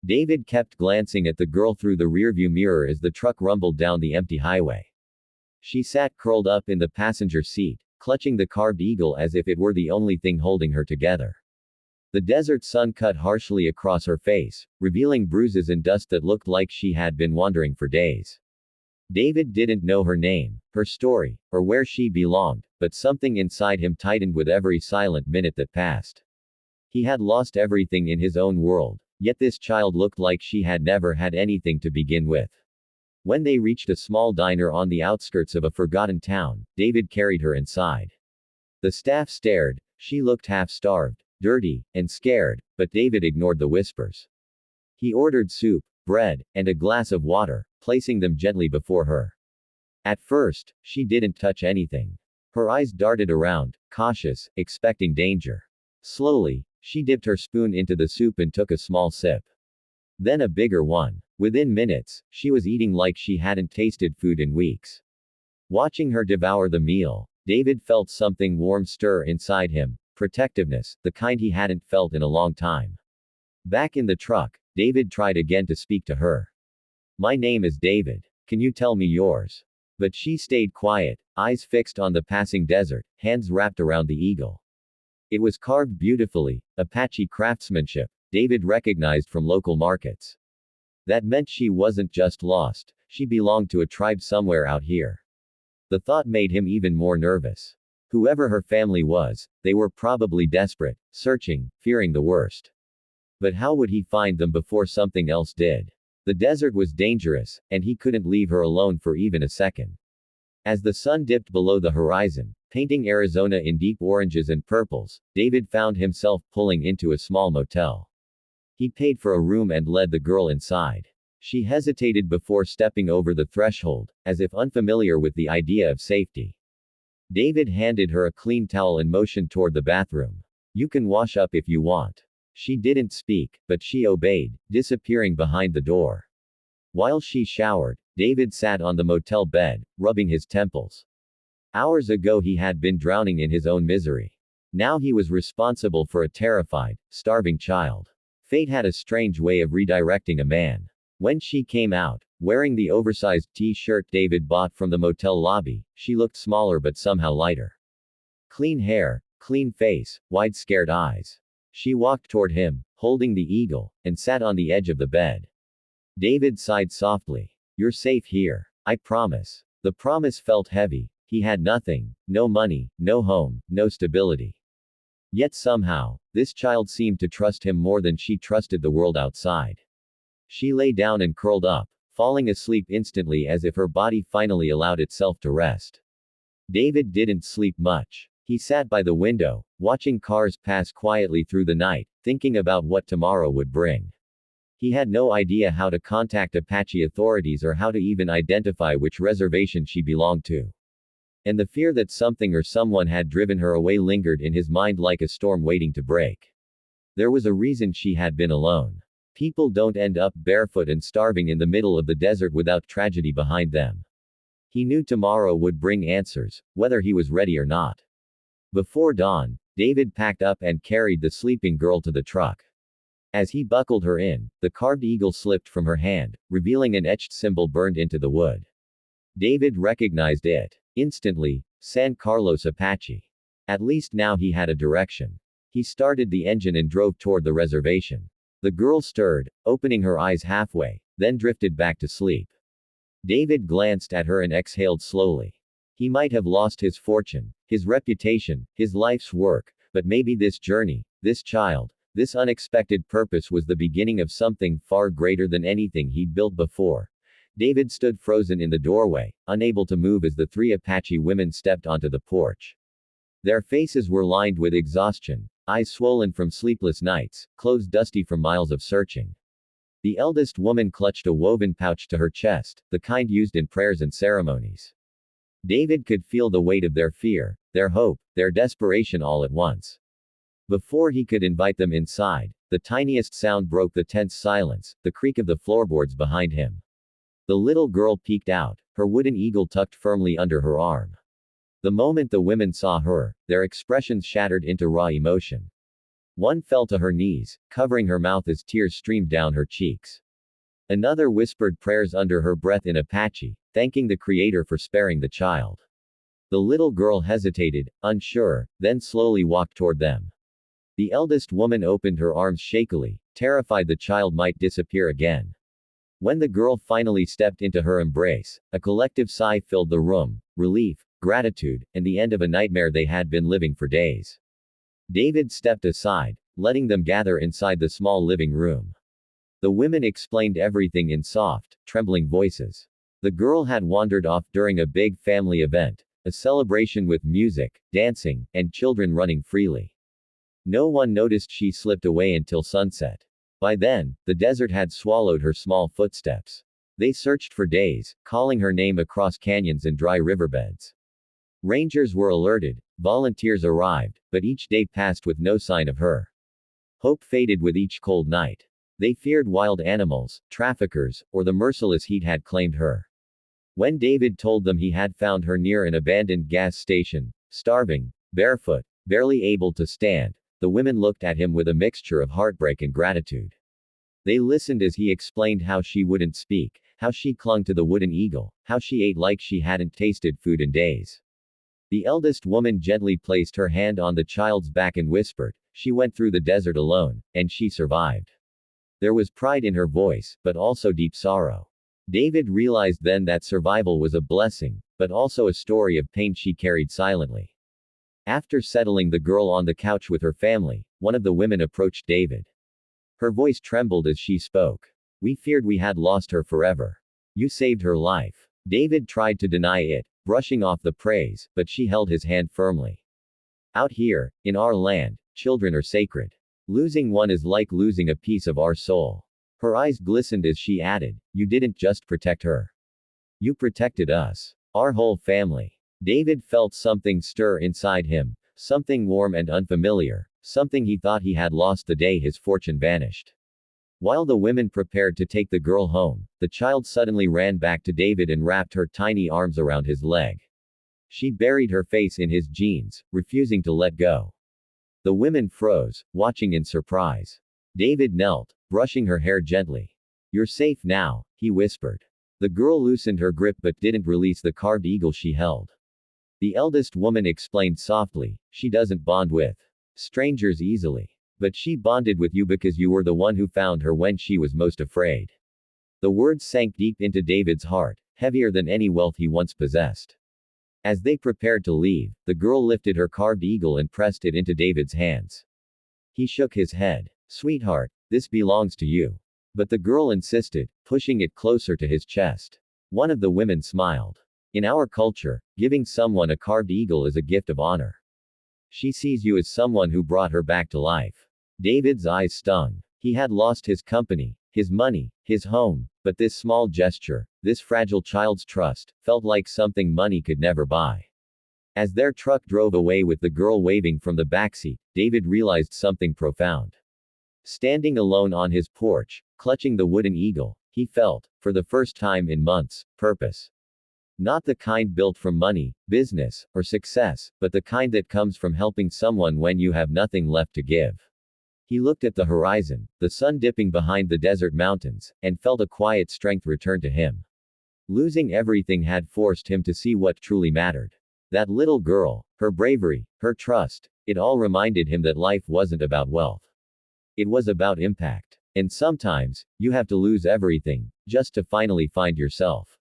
David kept glancing at the girl through the rearview mirror as the truck rumbled down the empty highway. She sat curled up in the passenger seat, clutching the carved eagle as if it were the only thing holding her together. The desert sun cut harshly across her face, revealing bruises and dust that looked like she had been wandering for days. David didn't know her name, her story, or where she belonged, but something inside him tightened with every silent minute that passed. He had lost everything in his own world, yet this child looked like she had never had anything to begin with. When they reached a small diner on the outskirts of a forgotten town, David carried her inside. The staff stared. She looked half-starved, dirty, and scared, but David ignored the whispers. He ordered soup, bread, and a glass of water, placing them gently before her. At first, she didn't touch anything. Her eyes darted around, cautious, expecting danger. Slowly, she dipped her spoon into the soup and took a small sip. Then a bigger one. Within minutes, she was eating like she hadn't tasted food in weeks. Watching her devour the meal, David felt something warm stir inside him, protectiveness, the kind he hadn't felt in a long time. Back in the truck, David tried again to speak to her. "My name is David. Can you tell me yours?" But she stayed quiet, eyes fixed on the passing desert, hands wrapped around the eagle. It was carved beautifully, Apache craftsmanship, David recognized from local markets. That meant she wasn't just lost, she belonged to a tribe somewhere out here. The thought made him even more nervous. Whoever her family was, they were probably desperate, searching, fearing the worst. But how would he find them before something else did? The desert was dangerous, and he couldn't leave her alone for even a second. As the sun dipped below the horizon, painting Arizona in deep oranges and purples, David found himself pulling into a small motel. He paid for a room and led the girl inside. She hesitated before stepping over the threshold, as if unfamiliar with the idea of safety. David handed her a clean towel and motioned toward the bathroom. "You can wash up if you want." She didn't speak, but she obeyed, disappearing behind the door. While she showered, David sat on the motel bed, rubbing his temples. Hours ago he had been drowning in his own misery. Now he was responsible for a terrified, starving child. Fate had a strange way of redirecting a man. When she came out, wearing the oversized t-shirt David bought from the motel lobby, she looked smaller but somehow lighter. Clean hair, clean face, wide scared eyes. She walked toward him, holding the eagle, and sat on the edge of the bed. David sighed softly. "You're safe here. I promise." The promise felt heavy. He had nothing, no money, no home, no stability. Yet somehow, this child seemed to trust him more than she trusted the world outside. She lay down and curled up, falling asleep instantly as if her body finally allowed itself to rest. David didn't sleep much. He sat by the window, watching cars pass quietly through the night, thinking about what tomorrow would bring. He had no idea how to contact Apache authorities or how to even identify which reservation she belonged to. And the fear that something or someone had driven her away lingered in his mind like a storm waiting to break. There was a reason she had been alone. People don't end up barefoot and starving in the middle of the desert without tragedy behind them. He knew tomorrow would bring answers, whether he was ready or not. Before dawn, David packed up and carried the sleeping girl to the truck. As he buckled her in, the carved eagle slipped from her hand, revealing an etched symbol burned into the wood. David recognized it. Instantly, San Carlos Apache. At least now he had a direction. He started the engine and drove toward the reservation. The girl stirred, opening her eyes halfway, then drifted back to sleep. David glanced at her and exhaled slowly. He might have lost his fortune, his reputation, his life's work, but maybe this journey, this child, this unexpected purpose was the beginning of something far greater than anything he'd built before. David stood frozen in the doorway, unable to move as the three Apache women stepped onto the porch. Their faces were lined with exhaustion, eyes swollen from sleepless nights, clothes dusty from miles of searching. The eldest woman clutched a woven pouch to her chest, the kind used in prayers and ceremonies. David could feel the weight of their fear, their hope, their desperation all at once. Before he could invite them inside, the tiniest sound broke the tense silence, the creak of the floorboards behind him. The little girl peeked out, her wooden eagle tucked firmly under her arm. The moment the women saw her, their expressions shattered into raw emotion. One fell to her knees, covering her mouth as tears streamed down her cheeks. Another whispered prayers under her breath in Apache, thanking the Creator for sparing the child. The little girl hesitated, unsure, then slowly walked toward them. The eldest woman opened her arms shakily, terrified the child might disappear again. When the girl finally stepped into her embrace, a collective sigh filled the room, relief, gratitude, and the end of a nightmare they had been living for days. David stepped aside, letting them gather inside the small living room. The women explained everything in soft, trembling voices. The girl had wandered off during a big family event, a celebration with music, dancing, and children running freely. No one noticed she slipped away until sunset. By then, the desert had swallowed her small footsteps. They searched for days, calling her name across canyons and dry riverbeds. Rangers were alerted, volunteers arrived, but each day passed with no sign of her. Hope faded with each cold night. They feared wild animals, traffickers, or the merciless heat had claimed her. When David told them he had found her near an abandoned gas station, starving, barefoot, barely able to stand, the women looked at him with a mixture of heartbreak and gratitude. They listened as he explained how she wouldn't speak, how she clung to the wooden eagle, how she ate like she hadn't tasted food in days. The eldest woman gently placed her hand on the child's back and whispered, "She went through the desert alone, and she survived." There was pride in her voice, but also deep sorrow. David realized then that survival was a blessing, but also a story of pain she carried silently. After settling the girl on the couch with her family, one of the women approached David. Her voice trembled as she spoke. "We feared we had lost her forever. You saved her life." David tried to deny it, brushing off the praise, but she held his hand firmly. "Out here, in our land, children are sacred. Losing one is like losing a piece of our soul." Her eyes glistened as she added, "You didn't just protect her. You protected us. Our whole family." David felt something stir inside him, something warm and unfamiliar, something he thought he had lost the day his fortune vanished. While the women prepared to take the girl home, the child suddenly ran back to David and wrapped her tiny arms around his leg. She buried her face in his jeans, refusing to let go. The women froze, watching in surprise. David knelt, brushing her hair gently. "You're safe now," he whispered. The girl loosened her grip but didn't release the carved eagle she held. The eldest woman explained softly, "She doesn't bond with strangers easily. But she bonded with you because you were the one who found her when she was most afraid." The words sank deep into David's heart, heavier than any wealth he once possessed. As they prepared to leave, the girl lifted her carved eagle and pressed it into David's hands. He shook his head. "Sweetheart, this belongs to you." But the girl insisted, pushing it closer to his chest. One of the women smiled. "In our culture, giving someone a carved eagle is a gift of honor. She sees you as someone who brought her back to life." David's eyes stung. He had lost his company, his money, his home, but this small gesture, this fragile child's trust, felt like something money could never buy. As their truck drove away with the girl waving from the backseat, David realized something profound. Standing alone on his porch, clutching the wooden eagle, he felt, for the first time in months, purpose. Not the kind built from money, business, or success, but the kind that comes from helping someone when you have nothing left to give. He looked at the horizon, the sun dipping behind the desert mountains, and felt a quiet strength return to him. Losing everything had forced him to see what truly mattered. That little girl, her bravery, her trust, it all reminded him that life wasn't about wealth. It was about impact. And sometimes, you have to lose everything, just to finally find yourself.